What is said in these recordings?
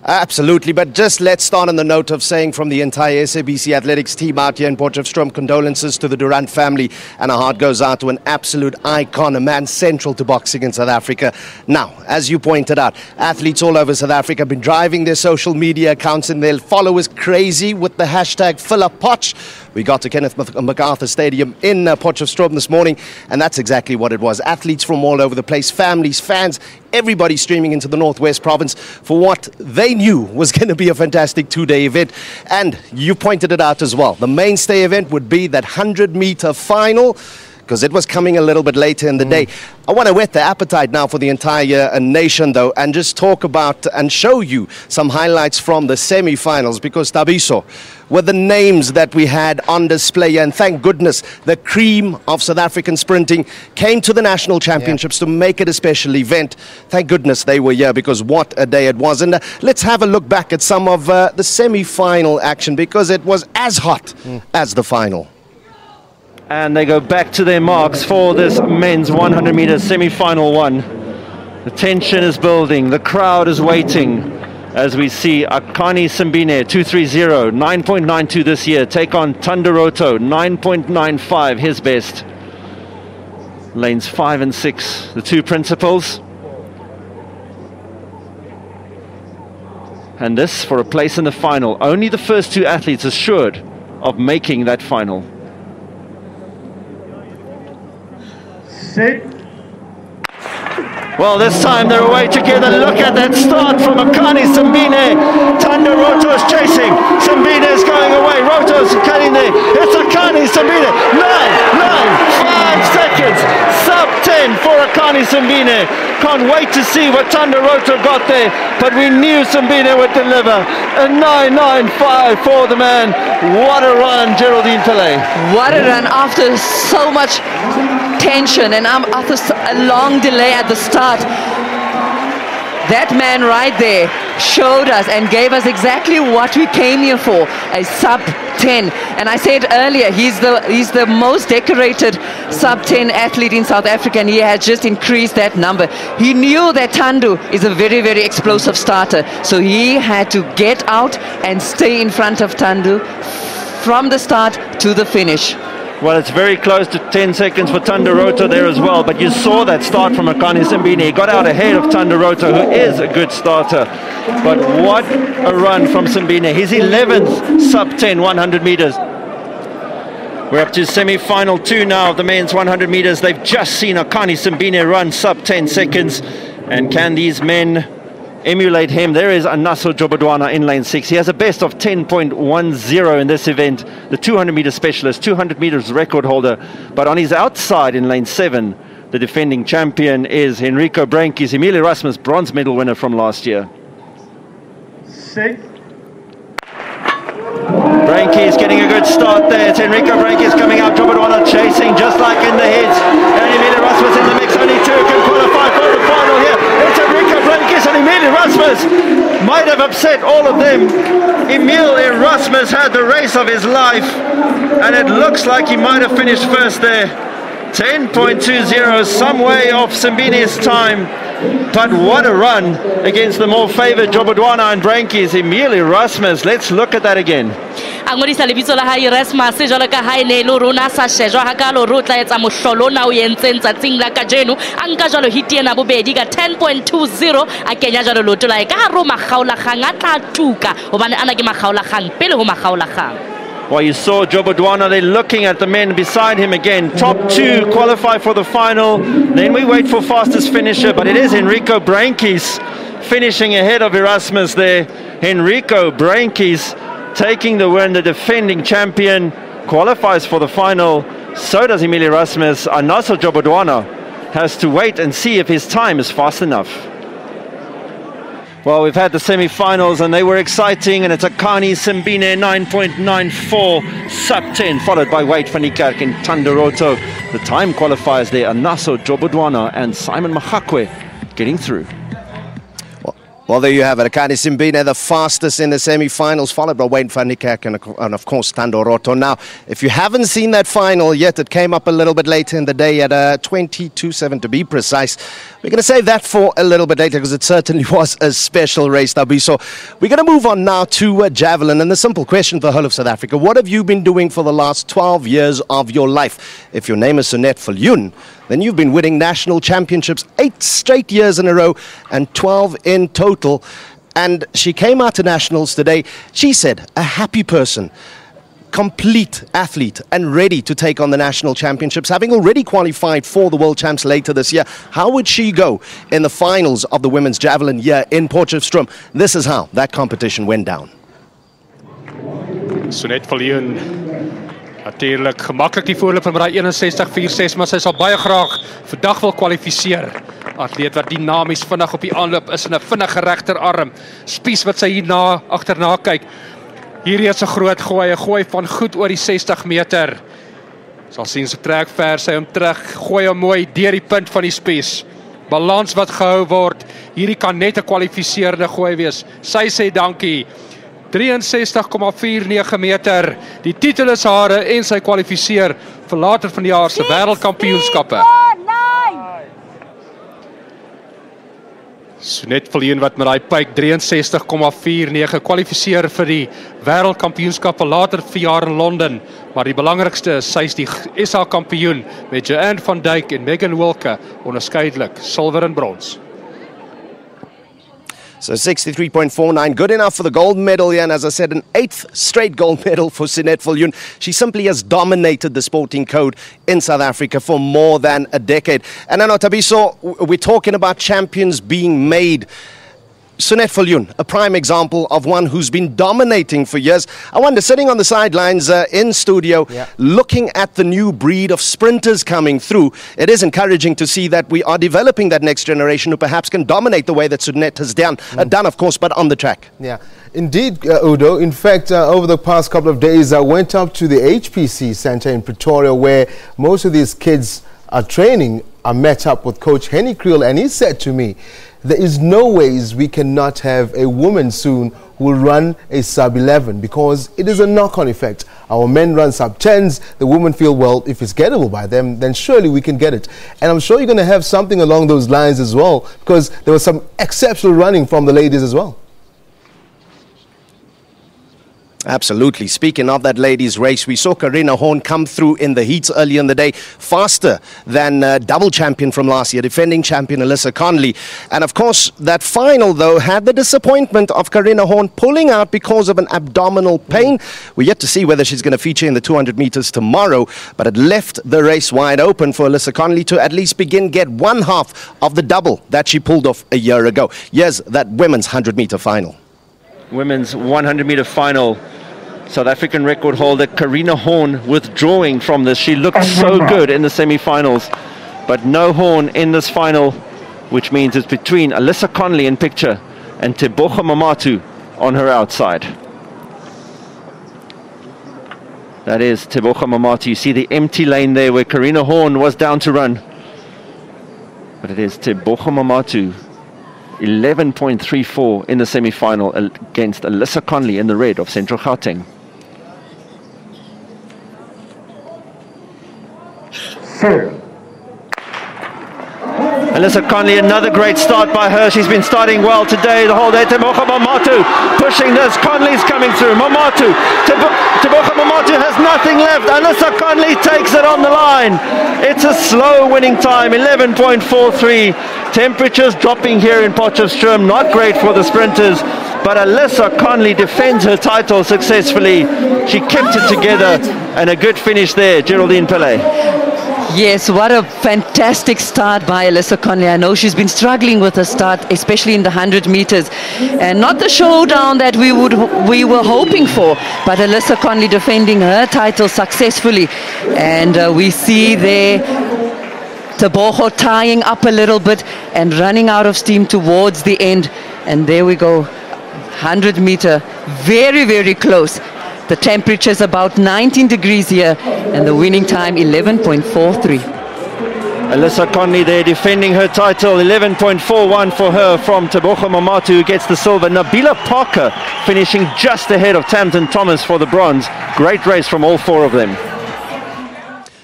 Absolutely, but just let's start on the note of saying from the entire SABC athletics team out here in Potchefstroom, condolences to the Durant family, and our heart goes out to an absolute icon, a man central to boxing in South Africa. Now, as you pointed out, athletes all over South Africa have been driving their social media accounts and their followers crazy with the hashtag #FillerPotch. We got to Kenneth MacArthur Stadium in Potchefstroom this morning, and that's exactly what it was. Athletes from all over the place, families, fans, everybody streaming into the Northwest Province for what they knew was going to be a fantastic two-day event. And you pointed it out as well. The mainstay event would be that 100-meter final, because it was coming a little bit later in the day. I want to whet the appetite now for the entire nation, though, and just talk about and show you some highlights from the semi-finals, because Tabiso, with the names that we had on display, and thank goodness the cream of South African sprinting came to the national championships to make it a special event. Thank goodness they were here, because what a day it was. And let's have a look back at some of the semi-final action, because it was as hot as the final. And they go back to their marks for this men's 100 meters semi-final one. The tension is building, the crowd is waiting as we see Akani Simbine 2:30, 9.92 this year, take on Tandaroto 9.95, his best. Lanes 5 and 6, the two principals. And this for a place in the final. Only the first two athletes assured of making that final. Well, this time they're away together. Look at that start from Akani Simbine. Tandaroto is chasing. Simbine is going away. Roto's cutting there. It's Akani Simbine. 5 seconds. Sub 10 for Akani Simbine. Can't wait to see what Tandaroto got there, but we knew Simbine would deliver. A 9.95 for the man. What a run, Geraldine Pillay. What a run after so much tension and after a long delay at the start. That man right there showed us and gave us exactly what we came here for, a sub 10. And I said earlier, he's the most decorated sub 10 athlete in South Africa, and he has just increased that number. He knew that Tandu is a very, very explosive starter, so he had to get out and stay in front of Tandu from the start to the finish. Well, it's very close to 10 seconds for Tandaroto there as well, but you saw that start from Akani Simbine. He got out ahead of Tandaroto, who is a good starter. But what a run from Simbine. His 11th sub 10 100 meters. We're up to semi-final 2 now of the men's 100 meters. They've just seen Akani Simbine run sub 10 seconds. And can these men emulate him? There is Anaso Jobodwana in lane 6. He has a best of 10.10 in this event. The 200 meter specialist, 200 meters record holder. But on his outside in lane 7, the defending champion is Henrico Brenkes, Emilie Erasmus bronze medal winner from last year. Brenkes getting a good start there. It's Henrico Brenkes coming out, Jobodwana chasing just like in the heads. And Emilie Erasmus in the mix. Only 2 can qualify for the final here. It's Henrico Brenkes and Emilie Erasmus. Might have upset all of them. Emile Erasmus had the race of his life, and it looks like he might have finished first there. 10.20, some way off Simbine's time. But what a run against the more favoured Jobodwana and Brenkes. Emilie Erasmus, let's look at that again. A ngodisa lebitso la hae Erasmus jwalo ka ha ene lo rona sa shejwa hakalo ro tla etsa mohlolo na o yentseng tsatsing la kajeno a nka jwalo hit ena bobedi ka 10.20 a kenya jwalo loto la ka ro makgaolakgang a tla tuka hobane ana ke makgaolakgang pele ho makgaolakgang. Well, you saw Jobodwana, they're looking at the men beside him again. Top 2 qualify for the final. Then we wait for fastest finisher, but it is Henrico Brenkes finishing ahead of Erasmus there. Henrico Brenkes taking the win, the defending champion, qualifies for the final. So does Emilie Erasmus. Anaso Jobodwana has to wait and see if his time is fast enough. Well, we've had the semi-finals and they were exciting, and it's Akani Simbine 9.94 sub 10, followed by Wade van die Kerk in Tandaroto. The time qualifiers there, Anaso Jobodwana and Simon Mahakwe getting through. Well, there you have it. Akani Simbine, the fastest in the semi-finals, followed by Wayne van Niekerk and of course, Thando Roto. Now, if you haven't seen that final yet, it came up a little bit later in the day at 22:07 to be precise. We're going to save that for a little bit later because it certainly was a special race, Tabi. So we're going to move on now to Javelin. And the simple question for the whole of South Africa, what have you been doing for the last 12 years of your life? If your name is Sunette Viljoen, then you've been winning national championships 8 straight years in a row and 12 in total. And she came out to nationals today. She said, a happy person, complete athlete and ready to take on the national championships, having already qualified for the world champs later this year. How would she go in the finals of the women's javelin here in Potchefstroom? This is how that competition went down. Sunette Viljoen, natuurlijk gemakkelijk die voorloop van braai 61-4-6, maar sy sal baie graag vandag wil kwalifiseer. Atleet wat dynamisch vinnig op die aanloop is en 'n vinnige regterarm. Spies wat sy hierna agterna kyk. Hierdie is 'n groot gooi, 'n gooi van goed oor die 60 meter. Sal sien sy trek ver, sy hom terug, gooi hom mooi deur die punt van die spies. Balans wat gehou word. Hierdie kan net 'n kwalifiseerde gooi wees. Sy sê dankie. 63,49 meter. Die titel is hare en sy kwalifiseer vir later van die jaar se wêreldkampioenskappe. Sunette Viljoen wat met daai pyk 63,49 kwalifiseer vir die wêreldkampioenskappe later vir jaar in Londen. Maar die belangrikste is sy is die SA kampioen met Joanne van Dijk en Megan Wilke onderskeidelik silwer en brons. So 63.49, good enough for the gold medal here. And as I said, an 8th straight gold medal for Sunette Viljoen. She simply has dominated the sporting code in South Africa for more than a decade. And I know, Tabiso, we're talking about champions being made. Sunette Viljoen, a prime example of one who's been dominating for years. I wonder, sitting on the sidelines in studio, looking at the new breed of sprinters coming through, it is encouraging to see that we are developing that next generation who perhaps can dominate the way that Sunette has done, of course, but on the track. Yeah, indeed, Udo. In fact, over the past couple of days, I went up to the HPC Centre in Pretoria where most of these kids are training. I met up with Coach Henny Kriel and he said to me, there is no ways we cannot have a woman soon who will run a sub-11 because it is a knock-on effect. Our men run sub-10s, the women feel, well, if it's gettable by them, then surely we can get it. And I'm sure you're going to have something along those lines as well because there was some exceptional running from the ladies as well. Absolutely. Speaking of that ladies' race, we saw Carina Horn come through in the heats earlier in the day, faster than double champion from last year, defending champion Alyssa Conley. And of course, that final, though, had the disappointment of Carina Horn pulling out because of an abdominal pain. We're yet to see whether she's going to feature in the 200 meters tomorrow, but it left the race wide open for Alyssa Conley to at least get one half of the double that she pulled off a year ago. Here's that women's 100-meter final. Women's 100-meter final. South African record holder Carina Horn withdrawing from this. She looked so good in the semi-finals, but no Horn in this final, which means it's between Alyssa Conley in picture and Tebogo Mamatu on her outside. That is Tebogo Mamatu. You see the empty lane there where Carina Horn was down to run. But it is Tebogo Mamatu, 11.34 in the semi-final against Alyssa Conley in the red of Central Gauteng. Alyssa Conley, another great start by her. She's been starting well today, the whole day. Tebogo Mamatu pushing this. Conley's coming through. Mamatu. Tebogo Mamatu has nothing left. Alyssa Conley takes it on the line. It's a slow winning time, 11.43. Temperatures dropping here in Potchefstroom. Not great for the sprinters, but Alyssa Conley defends her title successfully. She kept it together and a good finish there, Geraldine Pillay. Yes, what a fantastic start by Alyssa Conley. I know she's been struggling with her start, especially in the 100 meters. And not the showdown that we were hoping for, but Alyssa Conley defending her title successfully. And we see there Tebogo tying up a little bit and running out of steam towards the end. And there we go, 100 meter, very, very close. The temperature is about 19 degrees here, and the winning time 11.43. Alyssa Conley there defending her title, 11.41 for her from Tebogo Mamatu, who gets the silver. Nabila Parker finishing just ahead of Tamsin Thomas for the bronze. Great race from all four of them.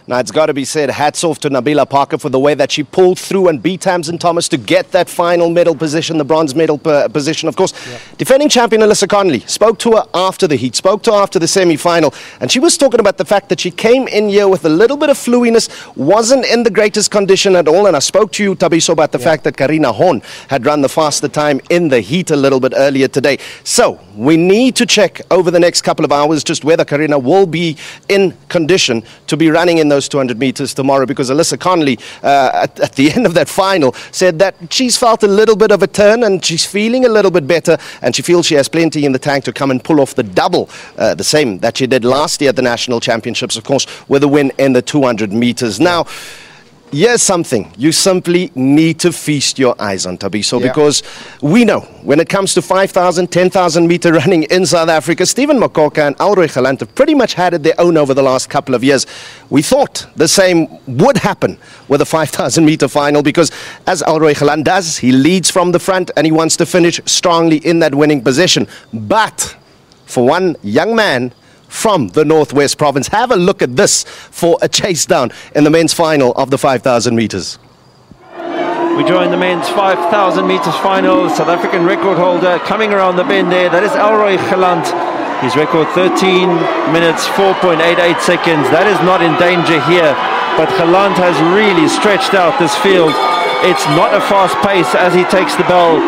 Now, it's got to be said, hats off to Nabila Parker for the way that she pulled through and beat Tamsin Thomas to get that final medal position, the bronze medal position. Of course, defending champion Alyssa Conley spoke to her after the heat, spoke to her after the semi-final, and she was talking about the fact that she came in here with a little bit of fluiness, wasn't in the greatest condition at all. And I spoke to you, Tabiso, about the fact that Karina Horn had run the faster time in the heat a little bit earlier today. So we need to check over the next couple of hours just whether Karina will be in condition to be running in those 200 meters tomorrow, because Alyssa Conley at the end of that final said that she's felt a little bit of a turn and she's feeling a little bit better, and she feels she has plenty in the tank to come and pull off the double, the same that she did last year at the national championships, of course, with a win in the 200 meters. Now, here's something you simply need to feast your eyes on, Tabiso, because we know when it comes to 5,000, 10,000 meter running in South Africa, Stephen Mokoka and Alroy Gelant have pretty much had it their own over the last couple of years. We thought the same would happen with the 5,000 meter final, because as Alroy Gelant does, he leads from the front and he wants to finish strongly in that winning position. But for one young man from the Northwest Province, have a look at this for a chase down in the men's final of the 5,000 meters. We join the men's 5,000 meters final. South African record holder coming around the bend there. That is Alroy Gelant. His record 13 minutes 4.88 seconds. That is not in danger here, but Gelant has really stretched out this field. It's not a fast pace as he takes the bell,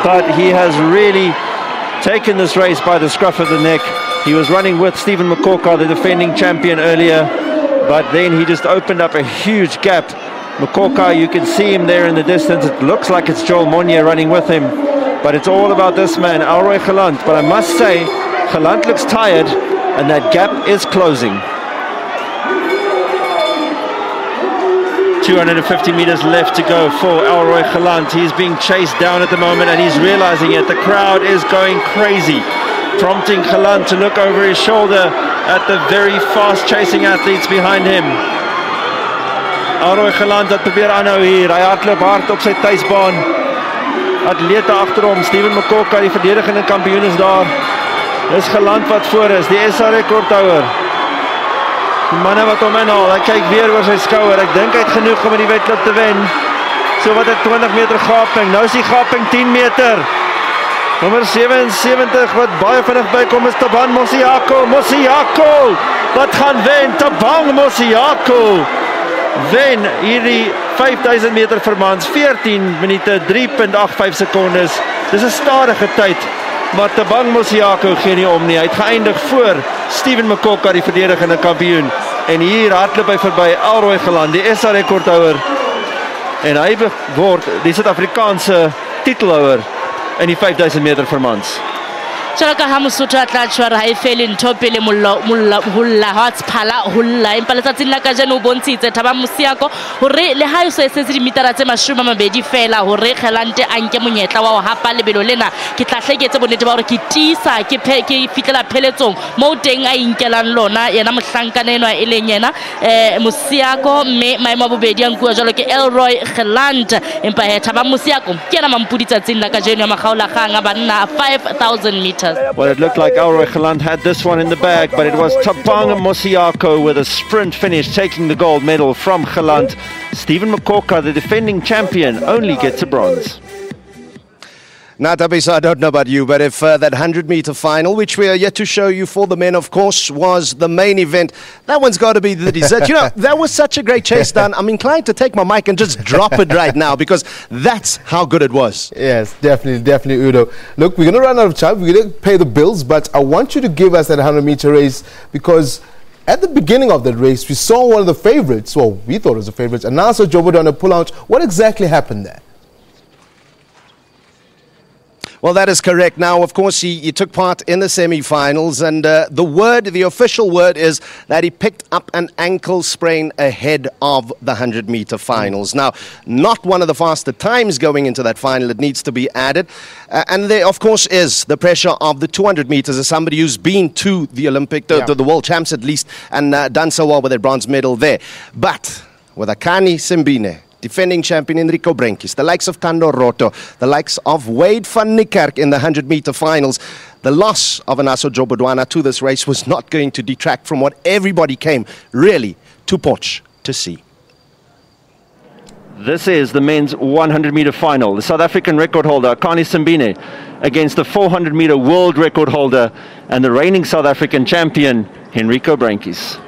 but he has really taken this race by the scruff of the neck. He was running with Stephen Mokoka, the defending champion, earlier, but then he just opened up a huge gap. Mokoka, you can see him there in the distance. It looks like it's Joel Monye running with him, but it's all about this man, Alroy Gelant. But I must say, Gelant looks tired, and that gap is closing. 250 meters left to go for Alroy Gelant. He's being chased down at the moment, and he's realizing it. The crowd is going crazy, prompting Gelant to look over his shoulder at the very fast chasing athletes behind him. Alroy Gelant het probeer aanhou hier. Hy hardloop hard op sy tuisbaan. Atlete agter hom, Stephen Mokoka, die verdedigende kampioen, is daar. Dis Gelant wat voor is, die SA rekordhouer. Die manne wat hom inhaal, hy kyk weer oor sy skouer. Ek dink hy het genoeg om in die wedloop te wen. So wat 'n 20 meter gaping. Nou is die gaping 10 meter. Nummer 77 wat baie vinnig bykom is Thabang Mosiako. Mosiako wat gaan wen. Thabang Mosiako wen hierdie 5,000 meter vir mans, 14 minute 3.85 sekondes. Dis 'n stadige tyd, maar Thabang Mosiako gee nie om nie. Hy het geëindig voor Stephen Mokoka, die verdedigende kampioen, en hier hardloop hy verby Alroy Gelant, die SA rekordhouer, en hy word die Suid-Afrikaanse titelhouer in die 5,000 meter vir mans. Jalo ka ha Mosotho a tla tshwara ha e fele ntho pele molla ha tshphala holla empa letsatsing la kajeno o bontshitse Thabang Mosiako hore le ha e so e setse dimetara tse 20 fela hore Gelant a nke monyetla wa ho hapa lebelo lena. Ke tla hleketse bonnete ba hore ke tisa ke fitlela pheletsong mo teng a inkelang lona yena mohlankana enwa e leng yena Mosiako, mme maemo a bobedi a nkuwa jalo ke Alroy Gelant, empa he Thabang Mosiako ke yena mampudi tsatsing la kajeno ya makgaolakgang a banna 5,000 meters. Well, it looked like Alroy Gelant had this one in the bag, but it was Thabang Mosiako with a sprint finish taking the gold medal from Gelant. Stephen Mokoka, the defending champion, only gets a bronze. Now, Tabiso, I don't know about you, but if that 100-meter final, which we are yet to show you for the men, of course, was the main event, that one's got to be the dessert. You know, that was such a great chase down. I'm inclined to take my mic and just drop it right now, because that's how good it was. Yes, definitely, Udo. Look, we're going to run out of time. We're going to pay the bills, but I want you to give us that 100-meter race, because at the beginning of that race, we saw one of the favorites, well, we thought it was the favorites, and now saw Joburg on a pull-out. What exactly happened there? Well, that is correct. Now, of course, he took part in the semi-finals, and the official word is that he picked up an ankle sprain ahead of the 100-meter finals. Now, not one of the faster times going into that final, it needs to be added. And there, of course, is the pressure of the 200 meters as somebody who's been to the Olympic, the world champs at least, and done so well with their bronze medal there. But with Akani Simbine, defending champion Enrico Brenkis, the likes of Thando Roto, the likes of Wade van Niekerk in the 100-meter finals. The loss of Anaso Jobodwana to this race was not going to detract from what everybody came really to Potch to see. This is the men's 100-meter final. The South African record holder, Akani Simbine, against the 400-meter world record holder and the reigning South African champion, Enrico Brenkis.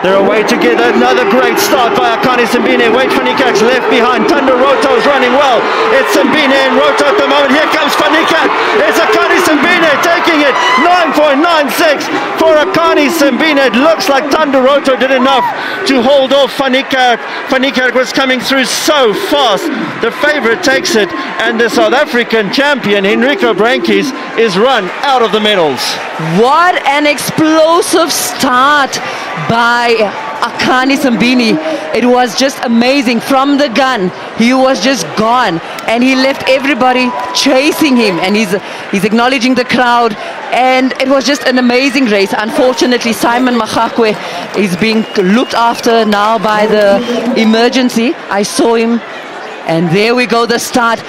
They're away together. Another great start by Akani Simbine. Wade van Niekerk's left behind. Thando Roto is running well. It's Simbine and Roto at the moment. Here comes van Niekerk. It's Akani Simbine taking it. 9.96 for Akani Simbine. It looks like Thando Roto did enough to hold off van Niekerk. Van Niekerk was coming through so fast. The favorite takes it, and the South African champion, Enrico Brenkis, is run out of the medals. What an explosive start by Akani Simbine. It was just amazing. From the gun, he was just gone, and he left everybody chasing him, and he's acknowledging the crowd, and it was just an amazing race. Unfortunately, Simon Magakwe is being looked after now by the emergency. I saw him, and there we go, the start.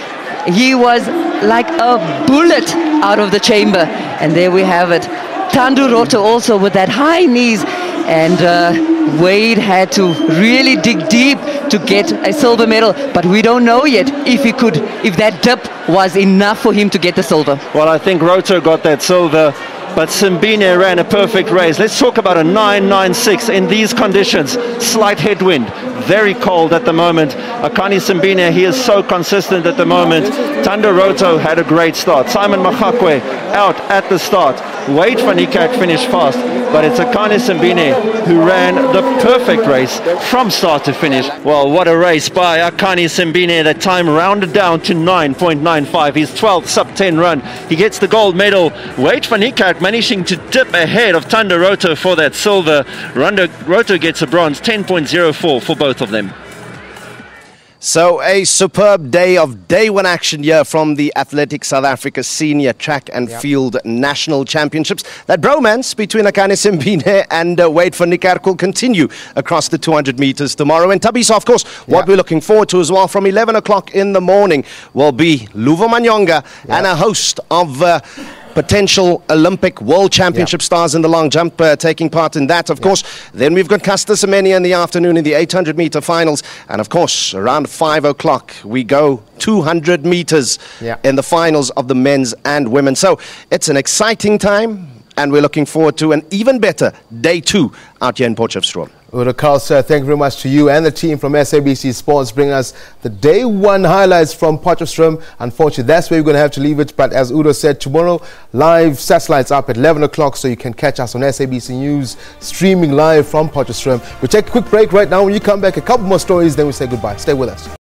He was like a bullet out of the chamber, and there we have it. Thando Roto also with that high knees, and Wade had to really dig deep to get a silver medal, but we don't know yet if that dip was enough for him to get the silver. Well, I think Roto got that silver, but Simbine ran a perfect race. Let's talk about a 9.96 in these conditions. Slight headwind, very cold at the moment. Akani Simbine, he is so consistent at the moment. Thando Roto had a great start. Simon Magakwe out at the start. Wade van Niekerk finished fast, but it's Akani Simbine who ran the perfect race from start to finish. Well, what a race by Akani Simbine. That time rounded down to 9.95. His 12th sub-10 run. He gets the gold medal. Wade van Niekerk managing to dip ahead of Thando Roto for that silver. Roto gets a bronze, 10.04 for both of them. So a superb day of day one action here from the Athletic South Africa Senior Track and Field National Championships. That bromance between Akani Simbine and Wade van Niekerk will continue across the 200 meters tomorrow. And Tabisa, of course, what we're looking forward to as well from 11 o'clock in the morning will be Luvo Manyonga and a host of potential Olympic World Championship stars in the long jump taking part in that, of course. Then we've got Caster Semenya in the afternoon in the 800 meter finals. And of course, around 5 o'clock, we go 200 meters in the finals of the men's and women. So it's an exciting time, and we're looking forward to an even better day 2 out here in Potchefstroom. Udo Carelse, thank you very much to you and the team from SABC Sports bringing us the day 1 highlights from Potchefstroom. Unfortunately, that's where we're going to have to leave it. But as Udo said, tomorrow, live satellites up at 11 o'clock, so you can catch us on SABC News, streaming live from Potchefstroom. We'll take a quick break right now. When you come back, a couple more stories, then we say goodbye. Stay with us.